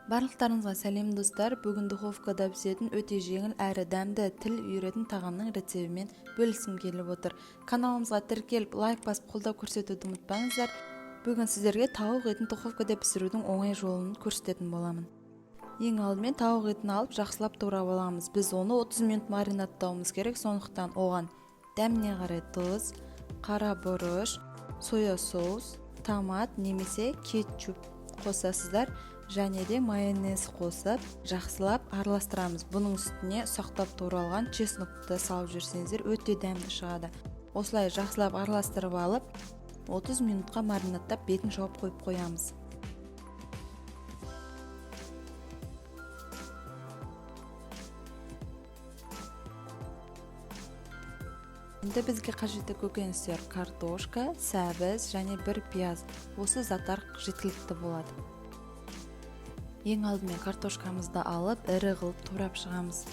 Барлықтарыңызға сәлем достар. Бүгін духовкада пісетін өте жеңіл әрі дәмді тіл үйіретін тағамның рецебімен бөліскім келіп отыр. Каналымызға тіркеліп, лайк басып, қолдау көрсетуді ұмытпаңыздар. Бүгін сіздерге тауық етін духовкада пісірудің оңай жолын көрсететін боламын. Ең алдымен тауық етін алып, жақсылап турап аламыз. Біз оны 30 минут маринаттауымыз керек, сондықтан оған дәміне қарай тұз, қара бұрыш, соя соус, томат немесе кетчуп қосасыздар. Және де майонез қосып, жақсылап араластырамыз. Бұның үстіне ұсақтап туралған чеснокты салып жүрсеңіздер, өте дәмді шығады. Осылай жақсылап араластырып алып, 30 минутқа маринаттап бетін жауып қойып қоямыз. Енді бізге қажетті көкөністер картошка, сәбіз және бір пияз. Осы заттар жеткілікті болады. Ең алдымен картошкамызды алып, ірі қылып турап шығамыз.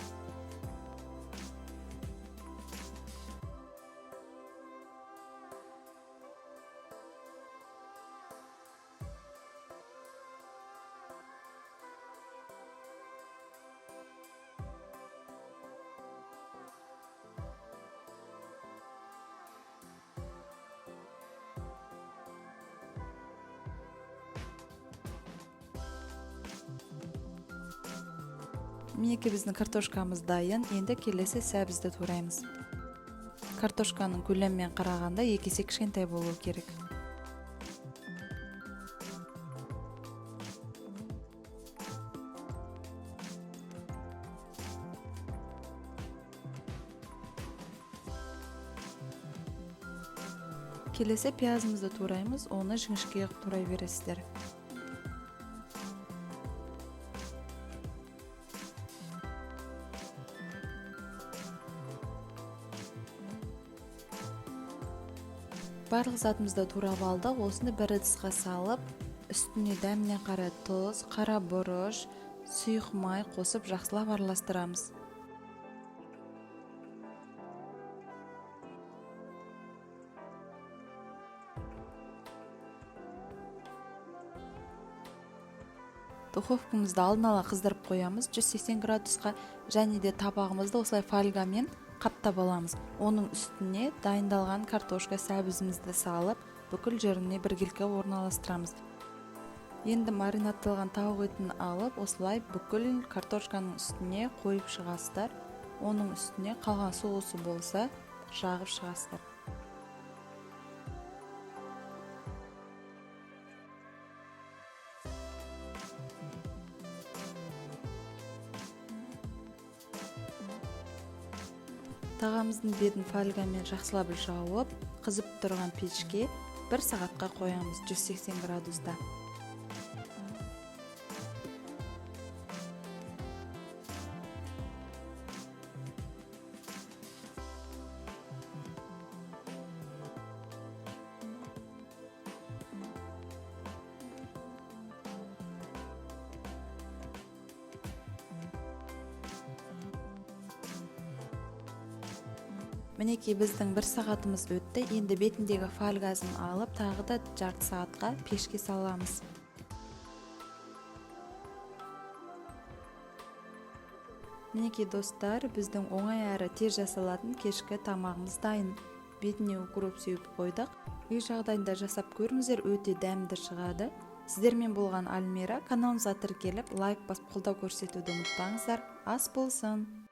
Мінеки біздің картошкамыз дайын. Енді келесі сәбізді тураймыз. Картошканың көлемімен қарағанда 2 есе кішкентай болуы керек. Келесі пиязымызды тураймыз. Оны жіңішке қылып турай бересіздер. Барлық затымызды турап алдық. Осыны бір ыдысқа салып, үстіне дәміне қарай тұз, қара бұрыш, сұйық май қосып жақсылап араластырамыз. Духовкамызды алдын ала қыздырып қоямыз 180 градусқа, және де табағымызды осылай фольгамен қаптап аламыз. Оның үстіне дайындалған картошка сәбізімізді салып, бүкіл жеріне біркелкі орналастырамыз. Енді маринатталған тауық етін алып, осылай бүкіл картошканың үстіне қойып шығасыздар. Оның үстіне қалған соусы болса, жағып шығасыздар. Тағамыздың бетін фольгамен жақсылап жауып, қызып тұрған пешке 1 сағатқа қоямыз 180 градуста. Мінеки біздің 1 сағатымыз өтті. Енді бетіндегі фольгасын алып, тағы да жарты сағатқа пешке саламыз. Мінеки достар, біздің оңай әрі тез жасалатын кешкі тамағымыз дайын. Бетіне укроп сеуіп қойдық. Үй жағдайында жасап көріңіздер, өте дәмді шығады. Сіздермен болған Альмира. Каналымызға тіркеліп, лайк басып қолдау көрсетуді ұмытпаңыздар. Ас болсын!